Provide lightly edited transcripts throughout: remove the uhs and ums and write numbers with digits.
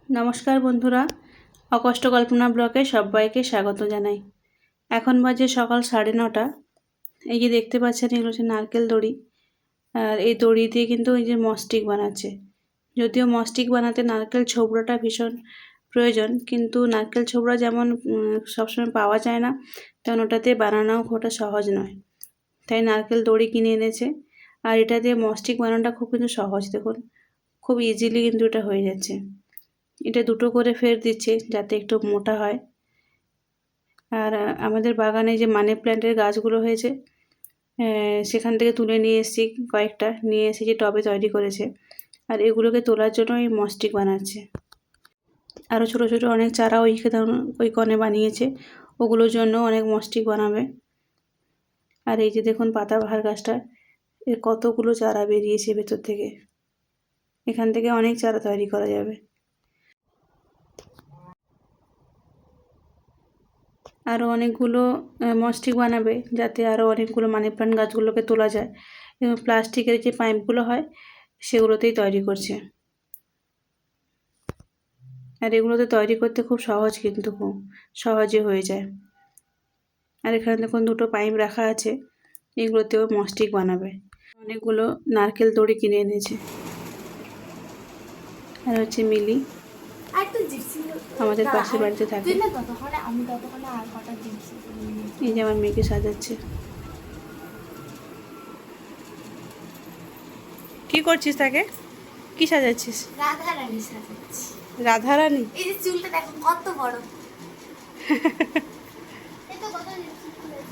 নমস্কার বন্ধুরা, অকষ্ট কল্পনা ব্লগে সবাইকে স্বাগত জানাই। এখন বাজে সকাল 9:30। এই যে দেখতে পাচ্ছেন, এগুলো হচ্ছে নারকেল দড়ি। আর এই দড়ি দিয়ে কিন্তু এই যে মস্টিক বানাচ্ছে। যদিও মস্টিক বানাতে নারকেল ছোবড়াটা ভীষণ প্রয়োজন, কিন্তু নারকেল ছোবড়া যেমন সবসময় পাওয়া যায় না, তেমন ওটাতে বানানোও ওটা সহজ নয়। তাই নারকেল দড়ি কিনে এনেছে। আর এটা দিয়ে মস্টিক বানানোটা খুব কিন্তু সহজ। দেখুন, খুব ইজিলি কিন্তু এটা হয়ে যাচ্ছে। এটা দুটো করে ফের দিচ্ছে যাতে একটু মোটা হয়। আর আমাদের বাগানে যে মানি প্ল্যান্টের গাছগুলো হয়েছে, সেখান থেকে তুলে নিয়ে এসেছি কয়েকটা, নিয়ে এসে যে টবে তৈরি করেছে। আর এগুলোকে তোলার জন্য এই মস্টিক বানাচ্ছে। আরও ছোটো ছোটো অনেক চারা ওই কনে বানিয়েছে, ওগুলোর জন্য অনেক মস্টিক বানাবে। আর এই যে দেখুন পাতাবাহার গাছটা, এর কতগুলো চারা বেরিয়েছে ভেতর থেকে। এখান থেকে অনেক চারা তৈরি করা যাবে। আরও অনেকগুলো মস্টিক বানাবে, যাতে আরও অনেকগুলো মানি প্ল্যান্ট গাছগুলোকে তোলা যায়। এবং প্লাস্টিকের যে পাইপগুলো হয় সেগুলোতেই তৈরি করছে। আর এগুলোতে তৈরি করতে খুব সহজ, কিন্তু খুব সহজে হয়ে যায়। আর এখানে দেখুন দুটো পাইপ রাখা আছে, এগুলোতেও মস্টিক বানাবে। অনেকগুলো নারকেল দড়ি কিনে এনেছে। আর হচ্ছে মিলি, আমাদের পাশের বাড়িতে থাকে। এই যে আমার মেয়েকে সাজাচ্ছে। কি করছিস তাকে? কি সাজাচ্ছিস? রাধারানী সাজাচ্ছি। রাধারানী? এই যে চুলটা দেখো কত বড়।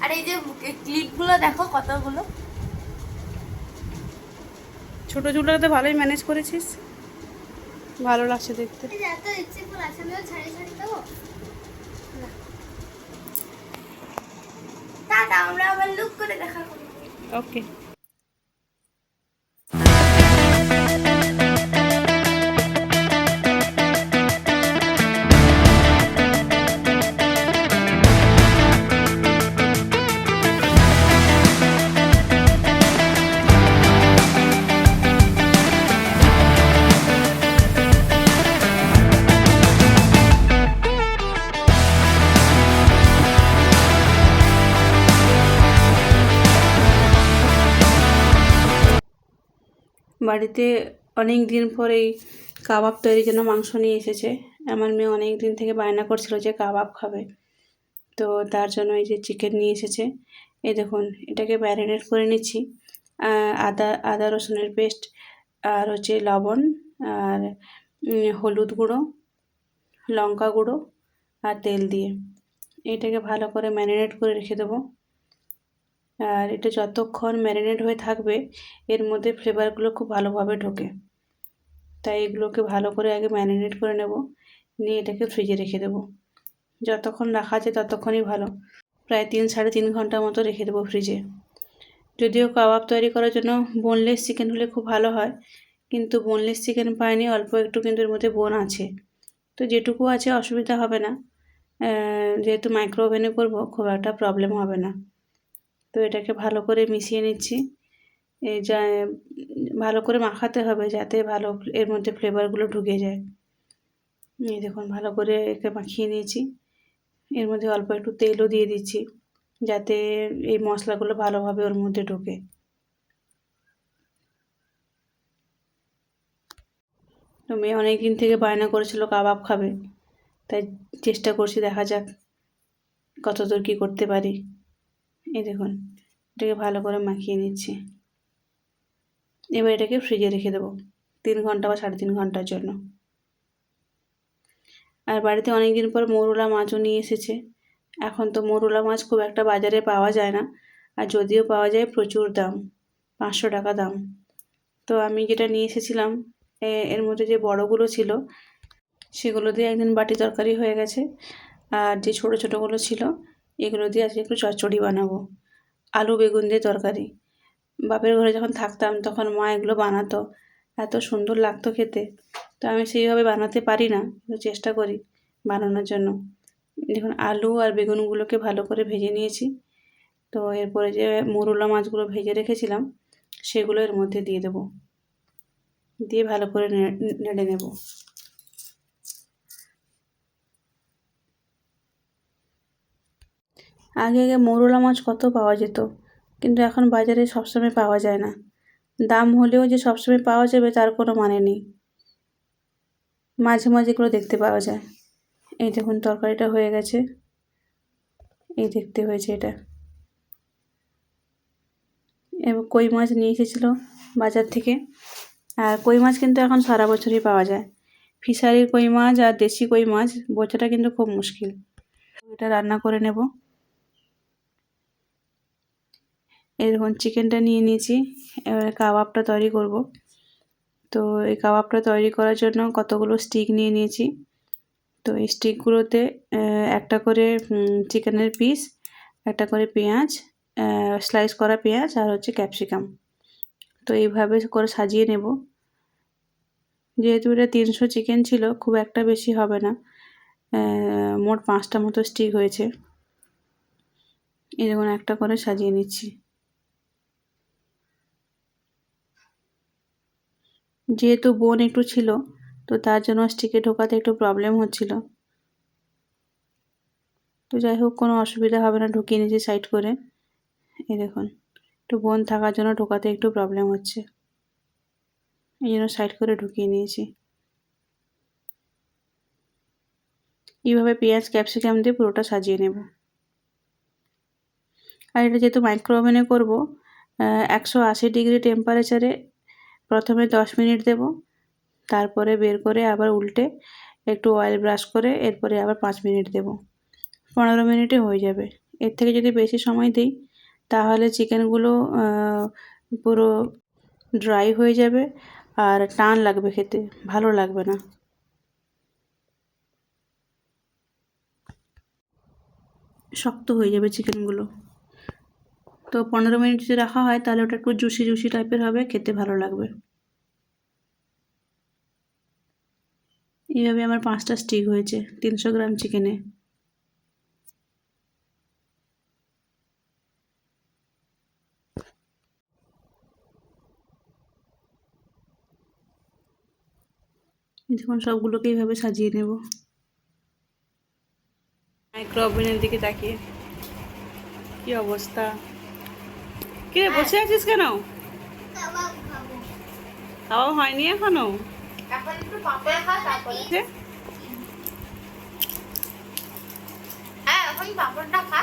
আর এই যে ক্লিপগুলো দেখো কতগুলো। ছোট চুলটা তো ভালোই ম্যানেজ করেছিস, ভালো লাগছে দেখতে। এই যে এত ইচ্ছে ফুল আছে, আমি ছাড়ি ছাড়ি দেবো। টাটা, আমরা আবার লুক করে দেখা করব। ওকে। বাড়িতে অনেক দিন পরেই কাবাব তৈরির জন্য মাংস নিয়ে এসেছে। আমার মেয়ে অনেক দিন থেকে বায়না করছিল যে কাবাব খাবে, তো তার জন্য এই যে চিকেন নিয়ে এসেছে। এই দেখুন, এটাকে ম্যারিনেট করে নিচ্ছি। আদা রসুনের পেস্ট, আর হচ্ছে লবণ, আর হলুদ গুঁড়ো, লঙ্কা গুঁড়ো আর তেল দিয়ে এটাকে ভালো করে ম্যারিনেট করে রেখে দেবো। আর এটা যতক্ষণ ম্যারিনেট হয়ে থাকবে, এর মধ্যে ফ্লেভারগুলো খুব ভালোভাবে ঢোকে। তাই এগুলোকে ভালো করে আগে ম্যারিনেট করে নেব, নিয়ে এটাকে ফ্রিজে রেখে দেবো। যতক্ষণ রাখা যায় ততক্ষণই ভালো। প্রায় 3-3.5 ঘন্টা মতো রেখে দেবো ফ্রিজে। যদিও কাবাব তৈরি করার জন্য বোনলেস চিকেন হলে খুব ভালো হয়, কিন্তু বোনলেস চিকেন পাইনি, অল্প একটু কিন্তু এর মধ্যে বোন আছে। তো যেটুকু আছে অসুবিধা হবে না, যেহেতু মাইক্রো ওভেনে করবো, খুব একটা প্রবলেম হবে না। তো এটাকে ভালো করে মিশিয়ে নিচ্ছি। যা ভালো করে মাখাতে হবে যাতে ভালো এর মধ্যে ফ্লেভারগুলো ঢুকে যায়। এই দেখুন, ভালো করে একে মাখিয়ে নিয়েছি। এর মধ্যে অল্প একটু তেলও দিয়ে দিচ্ছি, যাতে এই মশলাগুলো ভালোভাবে ওর মধ্যে ঢোকে। তো মেয়ে অনেক দিন থেকে বায়না করেছিল কাবাব খাবে, তাই চেষ্টা করছি, দেখা যাক কতদূর কী করতে পারি। এই দেখুন, এটাকে ভালো করে মাখিয়ে নিচ্ছি। এবার এটাকে ফ্রিজে রেখে দেবো 3 ঘন্টা বা 3.5 ঘন্টার জন্য। আর বাড়িতে অনেক দিন পর মৌরলা মাছও নিয়ে এসেছে। এখন তো মৌরলা মাছ খুব একটা বাজারে পাওয়া যায় না, আর যদিও পাওয়া যায় প্রচুর দাম, 500 টাকা দাম। তো আমি যেটা নিয়ে এসেছিলাম, এর মধ্যে যে বড়গুলো ছিল সেগুলো দিয়ে একদিন বাটি তরকারি হয়ে গেছে। আর যে ছোটো ছোটোগুলো ছিল, এগুলো দিয়ে আজকে একটু চচ্চড়ি বানাবো, আলু বেগুন দিয়ে তরকারি। বাপের ঘরে যখন থাকতাম তখন মা এগুলো বানাতো, এত সুন্দর লাগতো খেতে। তো আমি সেইভাবে বানাতে পারি না, কিন্তু চেষ্টা করি বানানোর জন্য। দেখুন, আলু আর বেগুনগুলোকে ভালো করে ভেজে নিয়েছি। তো এরপরে যে মৌরলা মাছগুলো ভেজে রেখেছিলাম সেগুলো এর মধ্যে দিয়ে দেবো, দিয়ে ভালো করে নেড়ে নেব। আগে আগে মৌরলা মাছ কত পাওয়া যেত, কিন্তু এখন বাজারে সবসময় পাওয়া যায় না। দাম হলেও যে সবসময় পাওয়া যাবে তার কোনো মানে নেই, মাঝে মাঝে এগুলো দেখতে পাওয়া যায়। এই দেখুন তরকারিটা হয়ে গেছে, এই দেখতে হয়েছে এটা। এবার কই মাছ নিয়ে এসেছিলো বাজার থেকে, আর কই মাছ কিন্তু এখন সারা বছরই পাওয়া যায়। ফিশারির কই মাছ আর দেশি কই মাছ বোঝাটা কিন্তু খুব মুশকিল। এটা রান্না করে নেব। এই দেখুন চিকেনটা নিয়ে নিয়েছি, এবারে কাবাবটা তৈরি করব। তো এই কাবাবটা তৈরি করার জন্য কতগুলো স্টিক নিয়ে নিয়েছি। তো এই স্টিকগুলোতে একটা করে চিকেনের পিস, একটা করে পেঁয়াজ, স্লাইস করা পেঁয়াজ আর হচ্ছে ক্যাপসিকাম, তো এইভাবে করে সাজিয়ে নেব। যেহেতু এটা 300 চিকেন ছিল, খুব একটা বেশি হবে না, মোট 5টা মতো স্টিক হয়েছে। এই দেখুন একটা করে সাজিয়ে নিচ্ছি। যেহেতু বোন একটু ছিল, তো তার জন্য স্টিকে ঢোকাতে একটু প্রবলেম হচ্ছিল। তো যাই হোক, কোনো অসুবিধা হবে না, ঢুকিয়ে নিয়েছি সাইড করে। এই দেখুন একটু বোন থাকার জন্য ঢোকাতে একটু প্রবলেম হচ্ছে, এই জন্য সাইড করে ঢুকিয়ে নিয়েছি। এইভাবে পেঁয়াজ ক্যাপসিকাম দিয়ে পুরোটা সাজিয়ে নেব। আর এটা যেহেতু মাইক্রো ওভেনে করবো, 180 ডিগ্রি টেম্পারেচারে প্রথমে 10 মিনিট দেব, তারপরে বের করে আবার উল্টে একটু অয়েল ব্রাশ করে এরপরে আবার 5 মিনিট দেব। 15 মিনিটে হয়ে যাবে। এর থেকে যদি বেশি সময় দিই তাহলে চিকেনগুলো পুরো ড্রাই হয়ে যাবে আর টান লাগবে, খেতে ভালো লাগবে না। শক্ত হয়ে যাবে চিকেনগুলো। তো 15 মিনিট যদি রাখা হয় তাহলে ওটা একটু জুসি জুসি টাইপের হবে, খেতে ভালো লাগবে। এইভাবে আমার 5টা স্টিক হয়েছে 300 গ্রাম চিকেনে। দেখুন সবগুলোকে এইভাবে সাজিয়ে নেব। মাইক্রো ওভেনের দিকে তাকিয়ে কি অবস্থা। কে বসে আছিস কেন? কাবাব খাবো। খাওয়া হয়নি এখনো? এখন একটু পাপড় খা, তারপরে হ্যাঁ এখন পাপড়টা খা।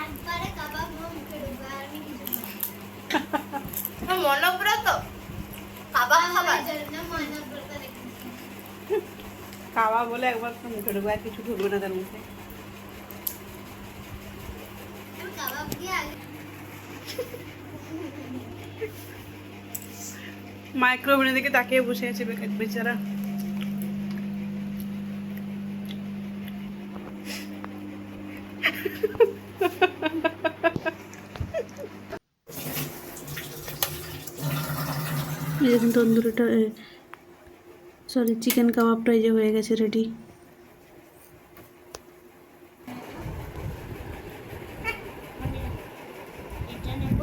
একবারে কাবাব মুখে ঢুকবে আর আমি কিছু না। মনোব্রত কাবাব খাবার জন্য মনোব্রত রেখেছি। খাওয়া বলে একবার তো মুখে ঢুকবে, আর কিছু ঢুকবে না তার মুখে। কাবাব দিয়ে আগে মাইক্রো ওভেনের দিকে তাকিয়ে বসে আছে বেচারা। দেখুন তন্দুরিটা, সরি চিকেন কাবাবটা এই যে হয়ে গেছে রেডি। এটা নেব,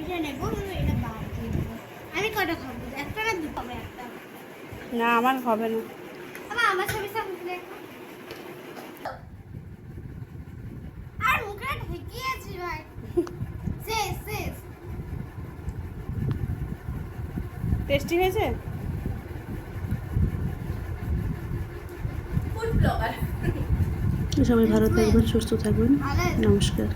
এটা নেব, এটা বাদ দিয়ে দেবো। আমি কটা খাবো? একটা না দুটো খাবো? একটা। না আমার হবে না। আমার ছবি সামনে আর মুখে ঢেকে আছি ভাই। শেষ শেষ। টেস্টি হয়েছে? Food blogger. সবাই ভালো থাকবেন, সুস্থ থাকবেন, নমস্কার।